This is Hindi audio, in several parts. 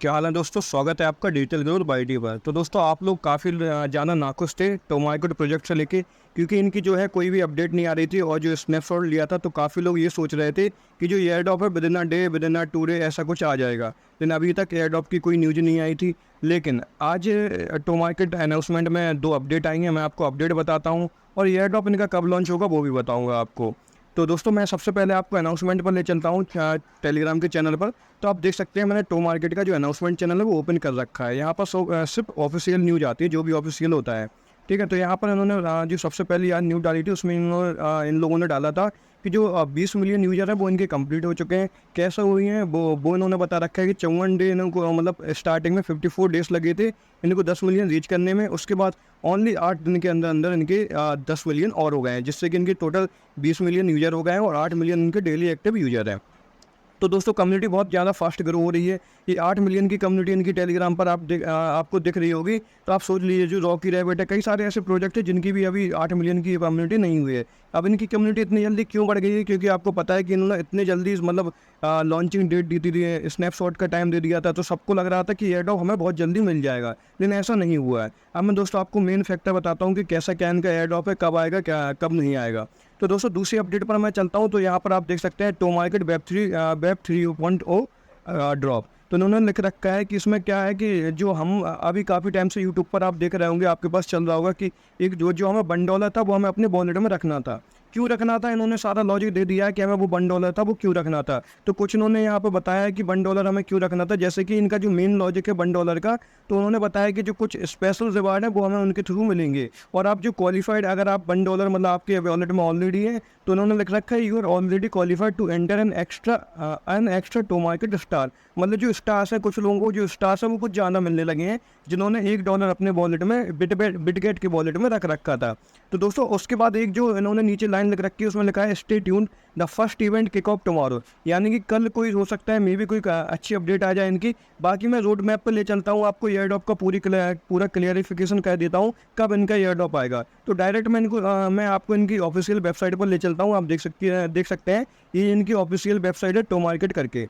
क्या हाल है दोस्तों। स्वागत है आपका डिजिटल ग्रोथ बाय डी पर। तो दोस्तों आप लोग काफ़ी ज़्यादा नाखुश थे टोमाइको प्रोजेक्ट से लेके, क्योंकि इनकी जो है कोई भी अपडेट नहीं आ रही थी और जो स्नैपशॉट लिया था तो काफ़ी लोग ये सोच रहे थे कि जो एयर ड्रॉप है with in a day with in a 2 day ऐसा कुछ आ जाएगा, लेकिन अभी तक एयर ड्रॉप की कोई न्यूज़ नहीं आई थी। लेकिन आज टोमाइको अनाउंसमेंट में 2 अपडेट आई हैं। मैं आपको अपडेट बताता हूँ और एयर ड्रॉप इनका कब लॉन्च होगा वो भी बताऊँगा आपको। तो दोस्तों मैं सबसे पहले आपको अनाउंसमेंट पर ले चलता हूँ टेलीग्राम के चैनल पर। तो आप देख सकते हैं मैंने टो मार्केट का जो अनाउंसमेंट चैनल है वो ओपन कर रखा है। यहाँ पर सिर्फ ऑफिशियल न्यूज़ आती है, जो भी ऑफिशियल होता है। ठीक है, तो यहाँ पर इन्होंने जो सबसे पहले यार न्यूज़ डाली थी उसमें इन लोगों ने डाला था कि जो 20 मिलियन यूजर है वो इनके कंप्लीट हो चुके हैं। कैसे हुई हैं वो इन्होंने बता रखा है कि 54 डे इनको मतलब स्टार्टिंग में 54 डेज लगे थे इनको 10 मिलियन रीच करने में। उसके बाद ओनली 8 दिन के अंदर अंदर इनके 10 मिलियन और हो गए हैं, जिससे कि इनके टोटल 20 मिलियन यूजर हो गए हैं और 8 मिलियन इनके डेली एक्टिव यूजर हैं। तो दोस्तों कम्युनिटी बहुत ज़्यादा फास्ट ग्रो हो रही है। ये 8 मिलियन की कम्युनिटी इनकी टेलीग्राम पर आपको दिख रही होगी। तो आप सोच लीजिए जो रॉकी रैबिट है, कई सारे ऐसे प्रोजेक्ट हैं जिनकी भी अभी 8 मिलियन की कम्युनिटी नहीं हुई है। अब इनकी कम्युनिटी इतनी जल्दी क्यों बढ़ गई है? क्योंकि आपको पता है कि इन्होंने इतने जल्दी मतलब लॉन्चिंग डेट दी थी, स्नैपशॉट का टाइम दे दिया था, तो सबको लग रहा था कि एयर ड्रॉप हमें बहुत जल्दी मिल जाएगा, लेकिन ऐसा नहीं हुआ है। अब मैं दोस्तों आपको मेन फैक्टर बताता हूँ कि कैसा क्या इनका एयर ड्रॉप है, कब आएगा क्या कब नहीं आएगा। तो दोस्तों दूसरी अपडेट पर मैं चलता हूँ। तो यहाँ पर आप देख सकते हैं टो मार्केट वेब 3.0 ड्रॉप। तो उन्होंने लिख रखा है कि इसमें क्या है कि जो हम अभी काफ़ी टाइम से यूट्यूब पर आप देख रहे होंगे, आपके पास चल रहा होगा कि एक जो जो हमें $1 था वो हमें अपने वॉलेट में रखना था। क्यों रखना था? इन्होंने सारा लॉजिक दे दिया है कि हमें वो $1 था वो क्यों रखना था। तो कुछ इन्होंने यहाँ पर बताया है कि $1 हमें क्यों रखना था। जैसे कि इनका जो मेन लॉजिक है $1 का, तो उन्होंने बताया कि जो कुछ स्पेशल रिवार्ड है वो हमें उनके थ्रू मिलेंगे। और आप जो क्वालिफाइड, अगर आप $1 मतलब आपके वॉलेट में ऑलरेडी है, तो उन्होंने लिख रखा है you are already qualified to enter an extra to market star. मतलब जो स्टार्स है, कुछ लोगों को जो स्टार्स है वो कुछ ज़्यादा मिलने लगे हैं, जिन्होंने $1 अपने वॉलेट में बिटगेट के वॉलेट में रख रखा था। तो दोस्तों उसके बाद एक जो इन्होंने नीचे लाइन लिख रखी है उसमें लिखा है stay tuned the first event kick off tomorrow. यानी कि कल कोई हो सकता है, मे भी कोई अच्छी अपडेट आ जाए इनकी। बाकी मैं रोड मैप पर ले चलता हूँ, आपको एयर ड्रॉप का पूरा क्लियरिफिकेशन कर देता हूँ कब इनका एयर ड्रॉप आएगा। तो डायरेक्ट मैं आपको इनकी ऑफिशियल वेबसाइट पर ले चलता हूँ। आप देख सकते हैं ये इनकी ऑफिशियल वेबसाइट है टो मार्केट करके।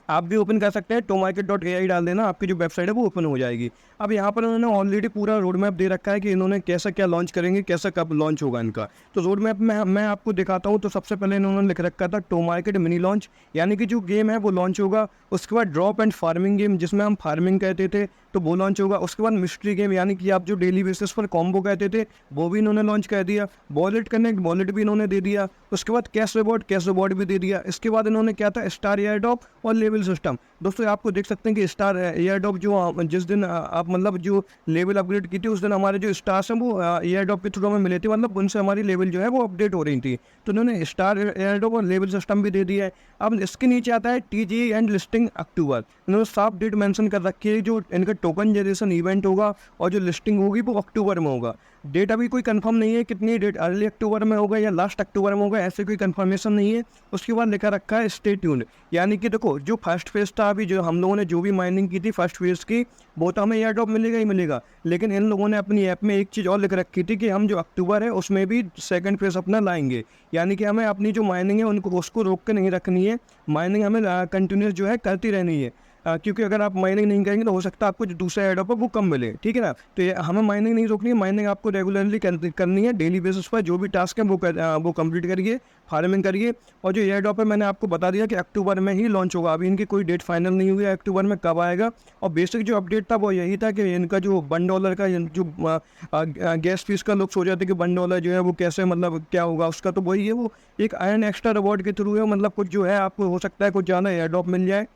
आप भी ओपन कर सकते हैं, tomarket.ai डाल देना, आपकी जो वेबसाइट है वो ओपन हो जाएगी। अब यहाँ पर उन्होंने ऑलरेडी पूरा रोड मैप दे रखा है कि इन्होंने कैसा क्या लॉन्च करेंगे, कैसा कब लॉन्च होगा इनका। तो रोड मैप में मैं आपको दिखाता हूँ। तो सबसे पहले इन्होंने लिख रखा था टो मार्केट मिनी लॉन्च, यानी कि जो गेम है वो लॉन्च होगा। उसके बाद ड्रॉप एंड फार्मिंग गेम, जिसमें हम फार्मिंग कहते थे, तो वो लॉन्च होगा। उसके बाद मिस्ट्री गेम, यानी कि आप जो डेली बेसिस पर कॉम्बो कहते थे वो भी इन्होंने लॉन्च कर दिया। वॉलेट कनेक्ट वॉलेट भी इन्होंने दे दिया। उसके बाद कैश रिवॉर्ड भी दे दिया। इसके बाद इन्होंने क्या था, स्टार एयर ड्रॉप और लेवल सिस्टम। दोस्तों आपको देख सकते हैं कि स्टार एयर ड्रॉप जो जिस दिन आप मतलब जो लेवल अपग्रेड की थी उस दिन हमारे जो स्टार्स हैं वो एयर ड्रॉप के थ्रू हमें मिले थे, मतलब उनसे हमारी लेवल जो है वो अपडेट हो रही थी। तो उन्होंने स्टार एयर ड्रॉप और लेवल सिस्टम भी दे दिया है। अब इसके नीचे आता है TGE एंड लिस्टिंग अक्टूबर। इन्होंने साफ डेट मेंशन कर रखी है, जो इनका टोकन जनरेशन इवेंट होगा और जो लिस्टिंग होगी वो अक्टूबर में होगा। डेट अभी कोई कंफर्म नहीं है कितनी डेट, अर्ली अक्टूबर में होगा या लास्ट अक्टूबर में होगा, ऐसे कोई कंफर्मेशन नहीं है। उसके बाद लिखा रखा है स्टे ट्यून्ड, यानी कि देखो जो फर्स्ट फेज था, अभी जो हम लोगों ने जो भी माइनिंग की थी फर्स्ट फेज की, वो तो हमें एयर ड्रॉप मिलेगा ही मिलेगा। लेकिन इन लोगों ने अपनी ऐप में एक चीज़ और लिख रखी थी कि हम जो अक्टूबर है उसमें भी सेकंड फेज अपना लाएंगे। यानी कि हमें अपनी जो माइनिंग है उनको उसको रोक के नहीं रखनी है, माइनिंग हमें कंटिन्यूस जो है करती रहनी है। क्योंकि अगर आप माइनिंग नहीं करेंगे तो हो सकता है आपको जो दूसरा एयर ड्रॉप है वो कम मिले, ठीक है ना। तो ये हमें माइनिंग नहीं रोकनी है, माइनिंग आपको रेगुलरली करनी है। डेली बेसिस पर जो भी टास्क है वो कंप्लीट करिए, फार्मिंग करिए। और जो एयर ड्रॉप है मैंने आपको बता दिया कि अक्टूबर में ही लॉन्च होगा। अभी इनकी कोई डेट फाइनल नहीं हुई है अक्टूबर में कब आएगा। और बेसिक जो अपडेट था वो यही था कि इनका जो $1 का जो गैस फीस का लोग सोच रहे थे कि $1 जो है वो कैसे मतलब क्या होगा उसका, तो वही है, वो एक आयन एक्स्ट्रा रिवॉर्ड के थ्रू है। मतलब कुछ जो है आपको हो सकता है कुछ ज़्यादा एयर ड्रॉप मिल जाए,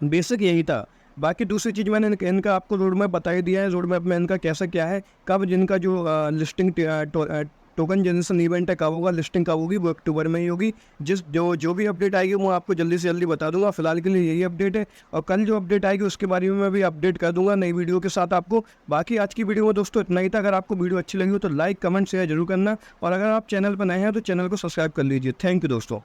बेसिक यही था। बाकी दूसरी चीज़ मैंने इनका आपको रोड मैप बता ही दिया है। रोड मैप में इनका कैसा क्या है, कब जिनका जो लिस्टिंग टोकन जनरेशन इवेंट है कब होगा, लिस्टिंग कब होगी, वो अक्टूबर में ही होगी। जो भी अपडेट आएगी वो आपको जल्दी से जल्दी बता दूंगा। फिलहाल के लिए यही अपडेट है, और कल जो अपडेट आएगी उसके बारे में मैं भी अपडेट कर दूंगा नई वीडियो के साथ आपको। बाकी आज की वीडियो में दोस्तों इतना ही था। अगर आपको वीडियो अच्छी लगी हो तो लाइक कमेंट शेयर जरूर करना, और अगर आप चैनल पर नए हैं तो चैनल को सब्सक्राइब कर लीजिए। थैंक यू दोस्तों।